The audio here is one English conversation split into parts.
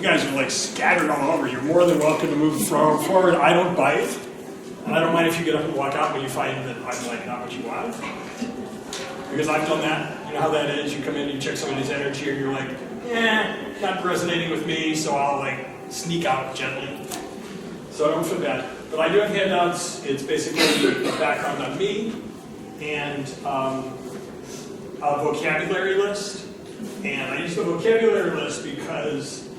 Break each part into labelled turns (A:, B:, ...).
A: guys are like scattered all over. You're more than welcome to move forward. I don't bite. And I don't mind if you get up and walk out when you find that I'm like not what you want. Because I've done that. You know how that is. You come in, you check somebody's energy, and you're like, not resonating with me, so I'll like sneak out gently. So I don't feel bad. But I do have handouts. It's basically a background on me and a vocabulary list. And I use the vocabulary list because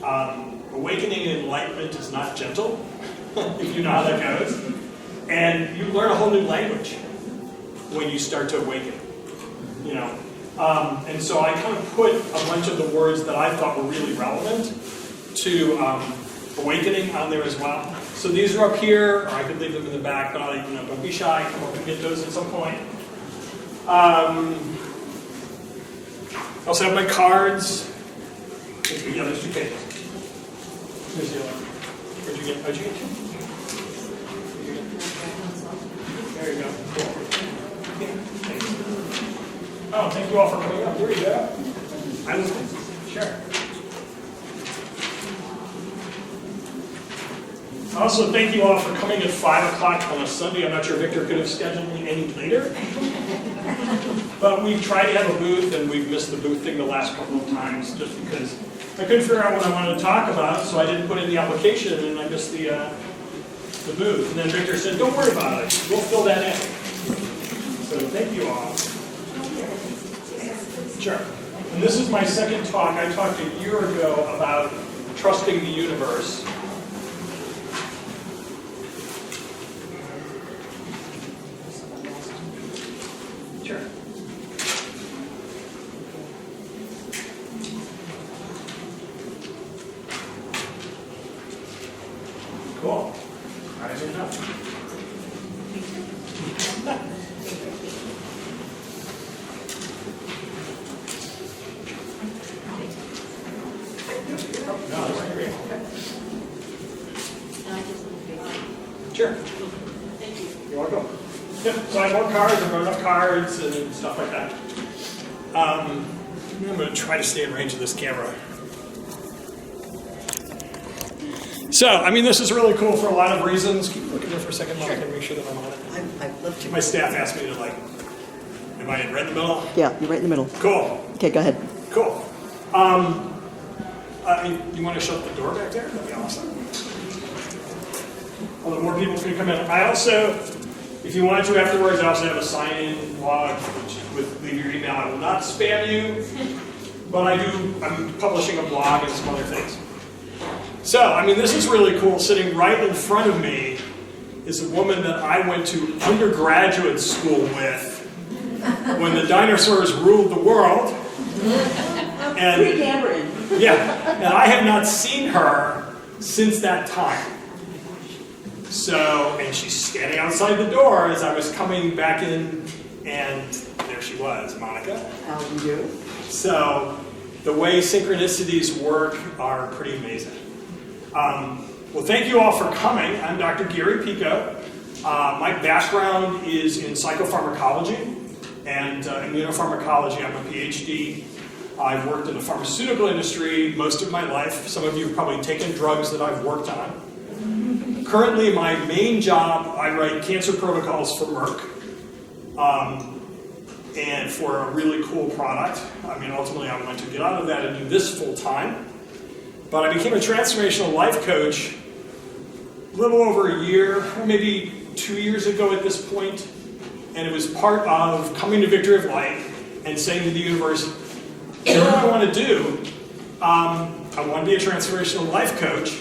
A: awakening and enlightenment is not gentle, if you know how that goes. And you learn a whole new language when you start to awaken, you know. And so I kind of put a bunch of the words that I thought were really relevant to awakening on there as well. So these are up here, or I could leave them in the back, but don't be shy, come up and get those at some point. I also have my cards. Yeah, there's 2 pages. Here's the other one. Where'd you get two? There you go. Cool. Thanks. Oh, thank you all for coming up. Here you go. Sure. Also, thank you all for coming at 5 o'clock on a Sunday. I'm not sure Victor could have scheduled me any later. But we tried to have a booth, and we've missed the booth thing the last couple of times just because I couldn't figure out what I wanted to talk about, so I didn't put in the application, and I missed the booth. And then Victor said, don't worry about it. We'll fill that in. So thank you all. Sure. And this is my second talk. I talked a year ago about trusting the universe. Sure. Cool. All right, good enough. No, that's great. Sure.
B: Thank you.
A: You're welcome. Yep, so I have more cards, I wrote up cards and stuff like that. I'm going to try to stay in range of this camera. So, I mean, this is really cool for a lot of reasons. Keep looking there for a second while I can make sure that I'm on it.
C: I'd love to.
A: My staff asked me to, like, am I right in the middle?
C: Yeah, you're right in the middle.
A: Cool.
C: Okay, go ahead.
A: Cool. You want to shut the door back there? That'd be awesome. Although more people can come in. I also, if you wanted to afterwards, I also have a sign-in blog with leave your email. I will not spam you, but I'm publishing a blog and some other things. So, I mean, this is really cool. Sitting right in front of me is a woman that I went to undergraduate school with when the dinosaurs ruled the world. And, yeah, and I have not seen her since that time. So, and she's standing outside the door as I was coming back in, and there she was, Monica.
C: How do you do?
A: So, the way synchronicities work are pretty amazing. Well, thank you all for coming. I'm Dr. Gary Pico. My background is in psychopharmacology and immunopharmacology. I'm a PhD. I've worked in the pharmaceutical industry most of my life. Some of you have probably taken drugs that I've worked on. Currently, my main job, I write cancer protocols for Merck, and for a really cool product. I mean, ultimately, I want to get out of that and do this full time. But I became a transformational life coach a little over a year, or maybe 2 years ago at this point, and it was part of coming to Victory of Light and saying to the universe, here's what I want to do. I want to be a transformational life coach,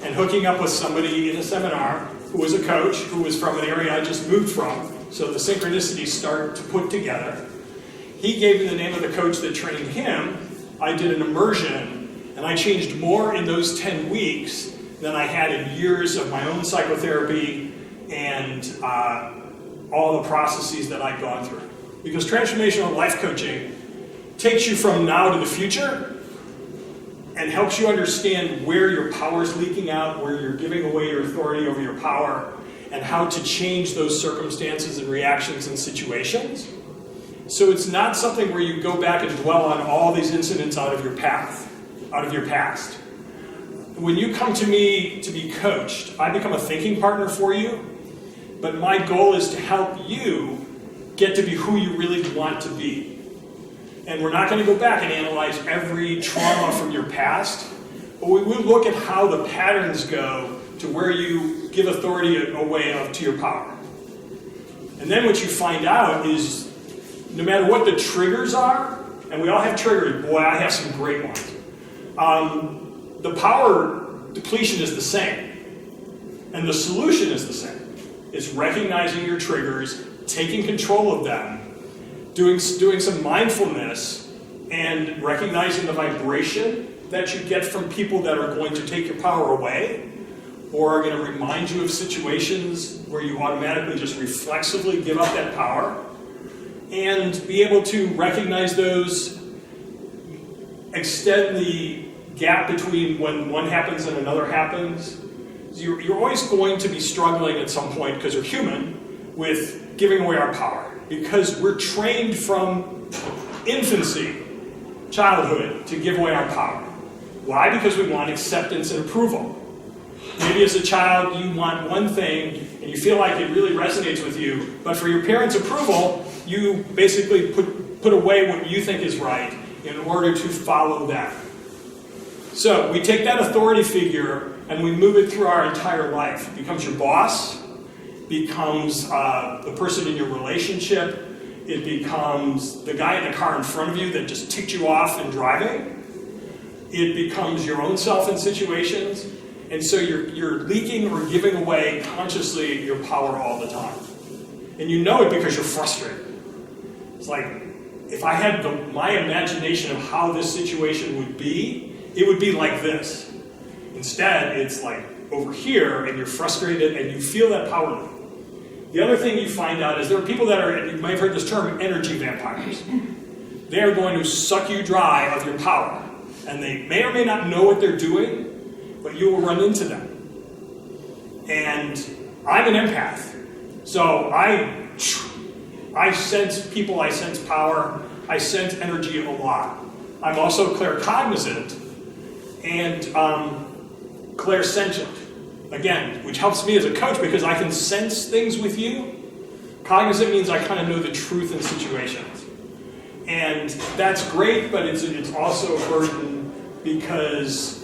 A: and hooking up with somebody in a seminar who was a coach, who was from an area I just moved from, so the synchronicities start to put together. He gave me the name of the coach that trained him. I did an immersion, and I changed more in those 10 weeks than I had in years of my own psychotherapy and all the processes that I'd gone through. Because transformational life coaching takes you from now to the future and helps you understand where your power is leaking out, where you're giving away your authority over your power, and how to change those circumstances and reactions and situations. So it's not something where you go back and dwell on all these incidents out of your past. when you come to me to be coached, I become a thinking partner for you, but my goal is to help you get to be who you really want to be. And we're not going to go back and analyze every trauma from your past, but we will look at how the patterns go to where you give authority away to your power. And then what you find out is, no matter what the triggers are, and we all have triggers, boy, I have some great ones. The power depletion is the same, and the solution is the same. It's recognizing your triggers, taking control of them, doing some mindfulness, and recognizing the vibration that you get from people that are going to take your power away, or are going to remind you of situations where you automatically just reflexively give up that power, and be able to recognize those, extend the gap between when one happens and another happens. You're always going to be struggling at some point, because we're human, with giving away our power. Because we're trained from infancy, childhood, to give away our power. Why? Because we want acceptance and approval. Maybe as a child you want one thing and you feel like it really resonates with you, but for your parents' approval, you basically put away what you think is right in order to follow them. So we take that authority figure and we move it through our entire life. It becomes your boss, becomes the person in your relationship, it becomes the guy in the car in front of you that just ticked you off in driving, it becomes your own self in situations, and so you're leaking or giving away consciously your power all the time. And you know it because you're frustrated. It's like, if I had my imagination of how this situation would be, it would be like this. Instead, it's like over here, and you're frustrated, and you feel that power. The other thing you find out is there are people that are, you might have heard this term, energy vampires. They are going to suck you dry of your power. And they may or may not know what they're doing, but you will run into them. And I'm an empath. So I sense people, I sense power, I sense energy a lot. I'm also claircognizant and clairsentient. Again, which helps me as a coach because I can sense things with you. Cognizant means I kind of know the truth in situations. And that's great, but it's also a burden because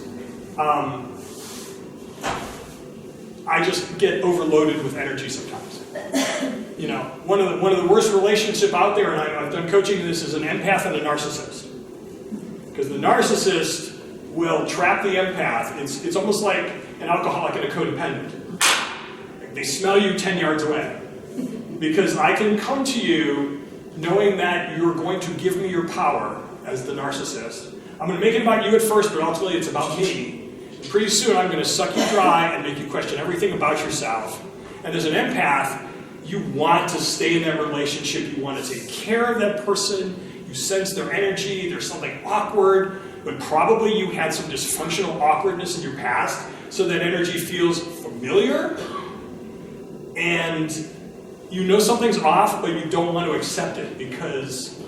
A: I just get overloaded with energy sometimes. You know, one of the worst relationships out there, and I've done coaching this, is an empath and a narcissist. Because the narcissist will trap the empath. It's almost like an alcoholic and a codependent. They smell you 10 yards away. Because I can come to you knowing that you're going to give me your power as the narcissist. I'm going to make it about you at first, but ultimately it's about me. And pretty soon I'm going to suck you dry and make you question everything about yourself. And as an empath, you want to stay in that relationship. You want to take care of that person. You sense their energy. There's something awkward, but probably you had some dysfunctional awkwardness in your past, so that energy feels familiar. And you know something's off, but you don't want to accept it because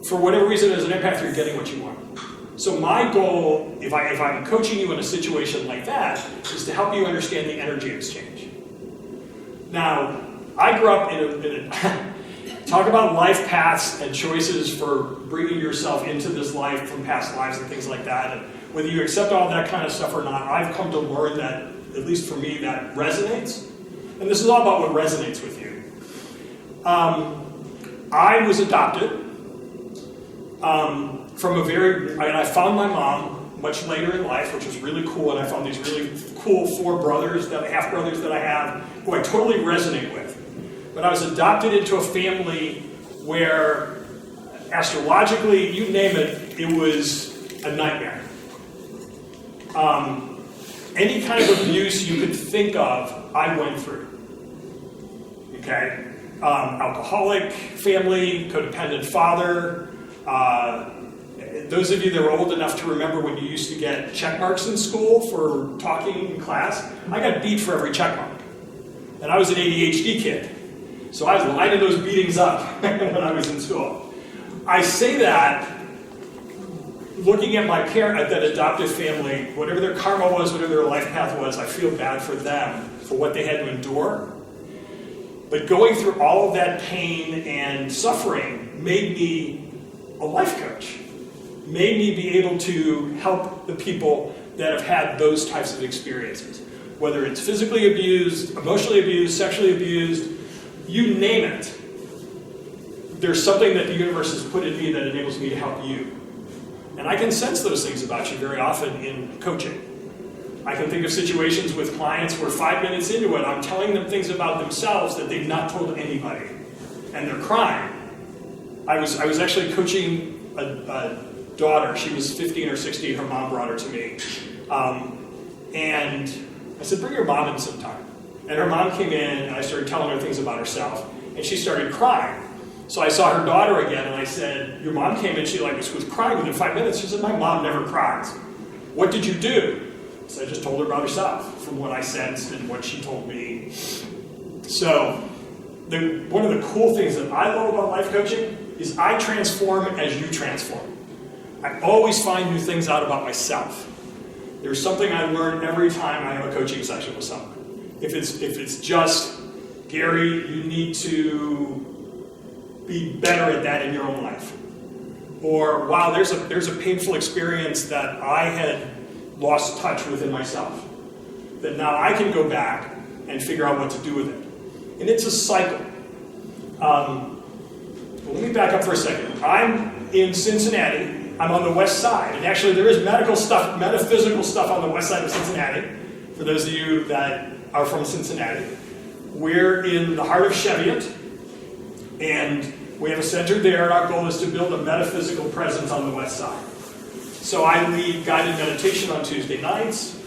A: for whatever reason, as an empath, you're getting what you want. So my goal, if I'm coaching you in a situation like that, is to help you understand the energy exchange. Now, I grew up in a talk about life paths and choices for bringing yourself into this life from past lives and things like that. And whether you accept all that kind of stuff or not, I've come to learn that, at least for me, that resonates. And this is all about what resonates with you. I was adopted I found my mom much later in life, which was really cool, and I found these really cool half brothers that I have, who I totally resonate with. But I was adopted into a family where, astrologically, you name it, it was a nightmare. Any kind of abuse you could think of, I went through. Okay? Alcoholic family, codependent father. Those of you that were old enough to remember when you used to get check marks in school for talking in class, I got beat for every check mark. And I was an ADHD kid. So I was lining those beatings up when I was in school. I say that looking at my parent, at that adoptive family, whatever their karma was, whatever their life path was, I feel bad for them, for what they had to endure. But going through all of that pain and suffering made me a life coach, made me be able to help the people that have had those types of experiences. Whether it's physically abused, emotionally abused, sexually abused, you name it. There's something that the universe has put in me that enables me to help you. And I can sense those things about you very often in coaching. I can think of situations with clients where 5 minutes into it, I'm telling them things about themselves that they've not told anybody. And they're crying. I was actually coaching a daughter. She was 15 or 16. Her mom brought her to me. And I said, bring your mom in sometime. And her mom came in, and I started telling her things about herself. And she started crying. So I saw her daughter again, and I said, your mom came in, she was crying within 5 minutes. She said, my mom never cries. What did you do? So I just told her about herself, from what I sensed and what she told me. So one of the cool things that I love about life coaching is I transform as you transform. I always find new things out about myself. There's something I learn every time I have a coaching session with someone. If it's just, Gary, you need to be better at that in your own life. Or, wow, there's a painful experience that I had lost touch within myself. That now I can go back and figure out what to do with it. And it's a cycle. Let me back up for a second. I'm in Cincinnati. I'm on the west side. And actually there is metaphysical stuff on the west side of Cincinnati. For those of you that are from Cincinnati. We're in the heart of Cheviot. And we have a center there, and our goal is to build a metaphysical presence on the west side. So I lead guided meditation on Tuesday nights.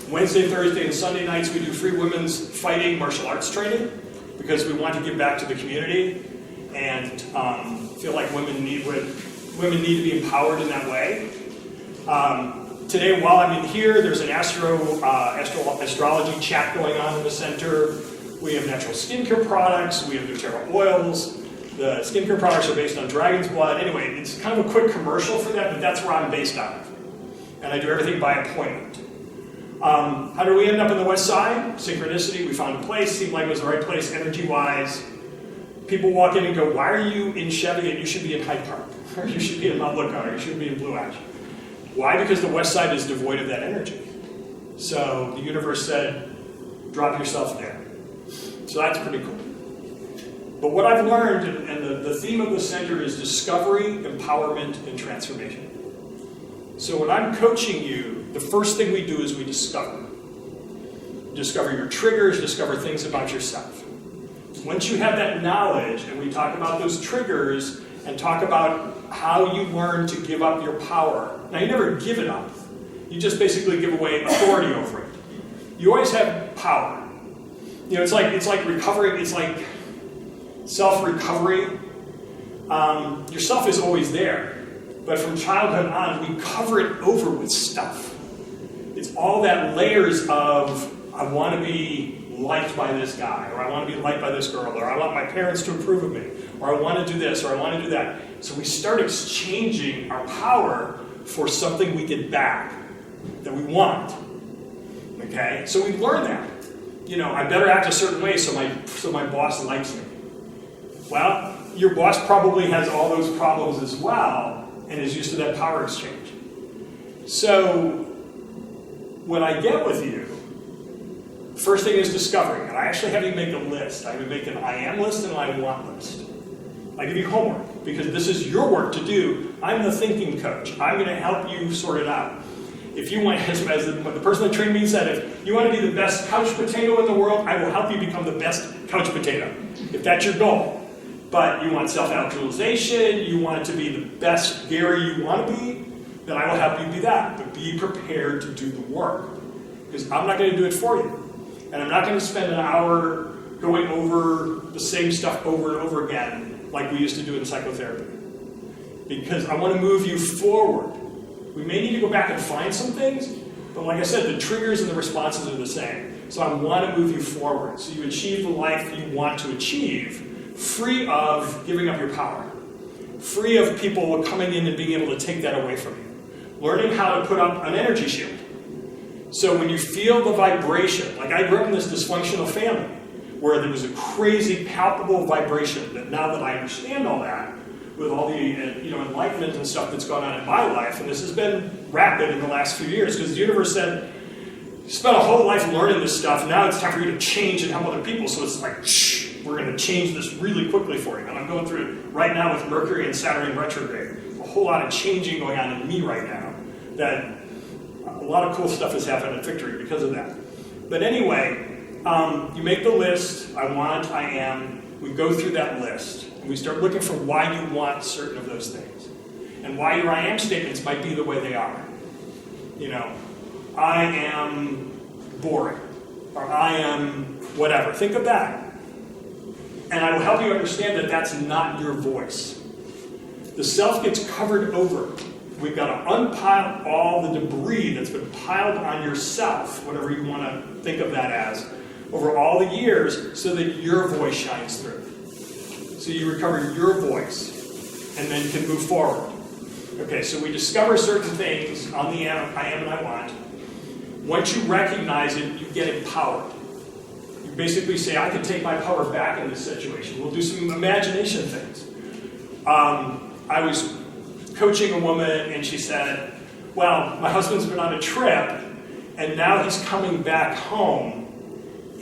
A: Wednesday, Thursday, and Sunday nights we do free women's fighting martial arts training because we want to give back to the community and feel like women need to be empowered in that way. Today, while I'm in here, there's an astrology chat going on in the center. We have natural skincare products. We have doTERRA oils. The skincare products are based on dragon's blood. Anyway, it's kind of a quick commercial for that, but that's where I'm based out of. And I do everything by appointment. How did we end up on the west side? Synchronicity. We found a place, seemed like it was the right place energy-wise. People walk in and go, why are you in Cheviot? You should be in Hyde Park. Or you should be in Mount Lookout. Or you should be in Blue Ash. Why? Because the west side is devoid of that energy. So the universe said, drop yourself there. So that's pretty cool. But what I've learned, and the theme of the center is discovery, empowerment, and transformation. So when I'm coaching you, the first thing we do is we discover. Discover your triggers, discover things about yourself. Once you have that knowledge, and we talk about those triggers, and talk about how you learn to give up your power. Now, you never give it up. You just basically give away authority over it. You always have power. You know, it's like recovering, it's like self-recovery. Your self is always there. But from childhood on, we cover it over with stuff. It's all that layers of, I want to be liked by this guy, or I want to be liked by this girl, or I want my parents to approve of me, or I want to do this, or I want to do that. So we start exchanging our power for something we get back that we want. Okay? So we learn that. You know, I better act a certain way so my boss likes me. Well, your boss probably has all those problems as well and is used to that power exchange. So when I get with you, first thing is discovering. And I actually have you make a list. I would make an I am list and an I want list. I give you homework because this is your work to do. I'm the thinking coach. I'm going to help you sort it out. If you want, as the person that trained me said, if you want to be the best couch potato in the world, I will help you become the best couch potato, if that's your goal. But you want self-actualization, you want to be the best Gary you want to be, then I will help you be that. But be prepared to do the work. Because I'm not going to do it for you. And I'm not going to spend an hour going over the same stuff over and over again like we used to do in psychotherapy. Because I want to move you forward. We may need to go back and find some things, but like I said, the triggers and the responses are the same. So I want to move you forward so you achieve the life you want to achieve, free of giving up your power, free of people coming in and being able to take that away from you. learning how to put up an energy shield. So when you feel the vibration, like I grew up in this dysfunctional family, where there was a crazy, palpable vibration, that now that I understand all that, with all the enlightenment and stuff that's gone on in my life, and this has been rapid in the last few years, because the universe said, you spent a whole life learning this stuff, now it's time for you to change and help other people, so it's like, shh, we're going to change this really quickly for you. And I'm going through it right now with Mercury and Saturn in retrograde. A whole lot of changing going on in me right now, that a lot of cool stuff has happened at Victory because of that. But anyway, you make the list, I want, I am, we go through that list, and we start looking for why you want certain of those things, and why your I am statements might be the way they are. I am boring, or I am whatever. Think of that. And I will help you understand that that's not your voice. The self gets covered over. We've got to unpile all the debris that's been piled on yourself, whatever you want to think of that as, over all the years, so that your voice shines through. So you recover your voice, and then can move forward. Okay, so we discover certain things on the I am and I want. Once you recognize it, you get empowered. You basically say, I can take my power back in this situation. We'll do some imagination things. I was coaching a woman, and she said, well, my husband's been on a trip, and now he's coming back home,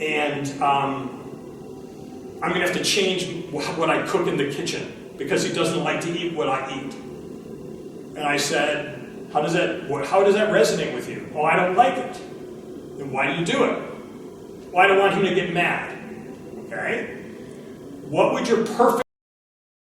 A: and I'm going to have to change what I cook in the kitchen, because he doesn't like to eat what I eat. And I said, how does that resonate with you? Oh, I don't like it. Then why do you do it? Well, I don't want him to get mad. Okay? What would your perfect